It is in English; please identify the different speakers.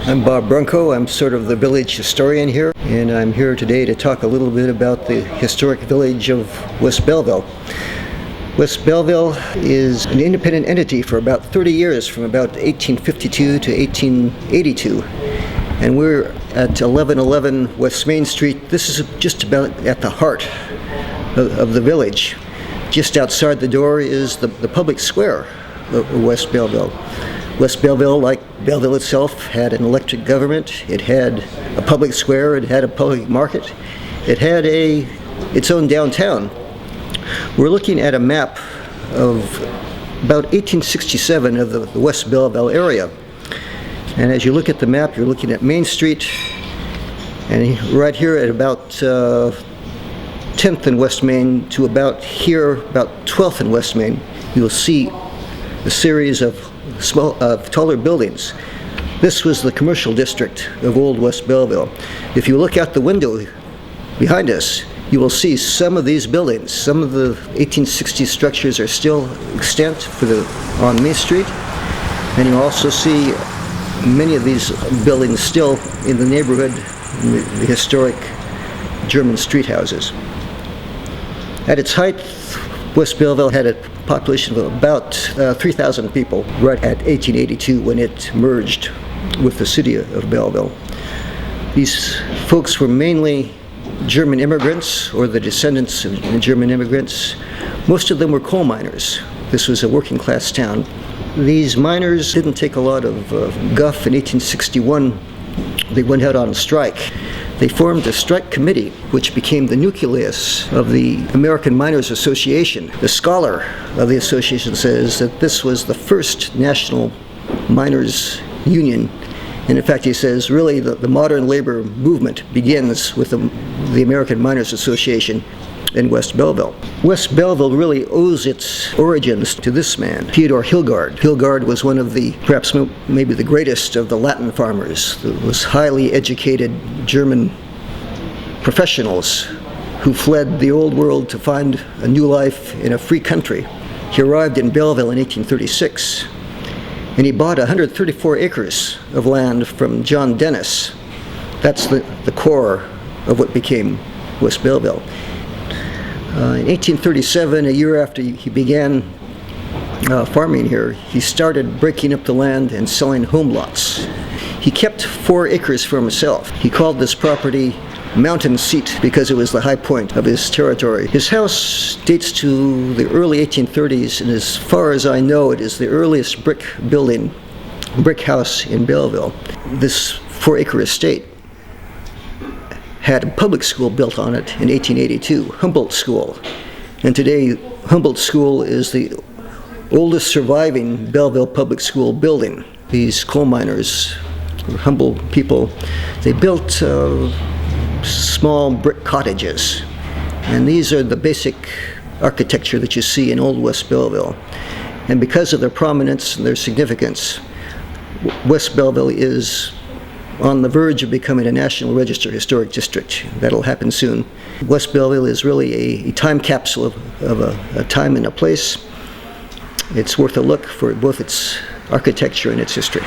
Speaker 1: I'm Bob Brunkow. I'm sort of the village historian here, and I'm here today to talk a little bit about the historic village of West Belleville. West Belleville is an independent entity for about 30 years, from about 1852 to 1882. And we're at 1111 West Main Street. This is just about at the heart of the village. Just outside the door is the public square of West Belleville. West Belleville, like Belleville itself, had an elected government. It had a public square. It had a public market. It had its own downtown. We're looking at a map of about 1867 of the West Belleville area. And as you look at the map, you're looking at Main Street, and right here at about 10th and West Main to about here, about 12th and West Main, you'll see a series of taller buildings. This was the commercial district of Old West Belleville. If you look out the window behind us, you will see some of these buildings. Some of the 1860 structures are still extant on Main Street, and you also see many of these buildings still in the neighborhood, in the historic German street houses. At its height, West Belleville had a population of about 3,000 people right at 1882 when it merged with the city of Belleville. These folks were mainly German immigrants or the descendants of German immigrants. Most of them were coal miners. This was a working class town. These miners didn't take a lot of guff. In 1861, they went out on strike. They formed a strike committee, which became the nucleus of the American Miners Association. The scholar of the association says that this was the first national miners' union. And in fact, he says, really, the modern labor movement begins with the American Miners Association in West Belleville. West Belleville really owes its origins to this man, Theodore Hilgard. Hilgard was one of perhaps maybe the greatest of the Latin farmers. Those highly educated German professionals who fled the old world to find a new life in a free country. He arrived in Belleville in 1836, and he bought 134 acres of land from John Dennis. That's the core of what became West Belleville. In 1837, a year after he began farming here, he started breaking up the land and selling home lots. He kept 4 acres for himself. He called this property Mountain Seat because it was the high point of his territory. His house dates to the early 1830s, and as far as I know, it is the earliest brick house in Belleville. This 4-acre estate had a public school built on it in 1882, Humboldt School. And today, Humboldt School is the oldest surviving Belleville public school building. These coal miners, humble people, they built small brick cottages. And these are the basic architecture that you see in Old West Belleville. And because of their prominence and their significance, West Belleville is on the verge of becoming a National Register Historic District. That'll happen soon. West Belleville is really a time capsule of a time and a place. It's worth a look for both its architecture and its history.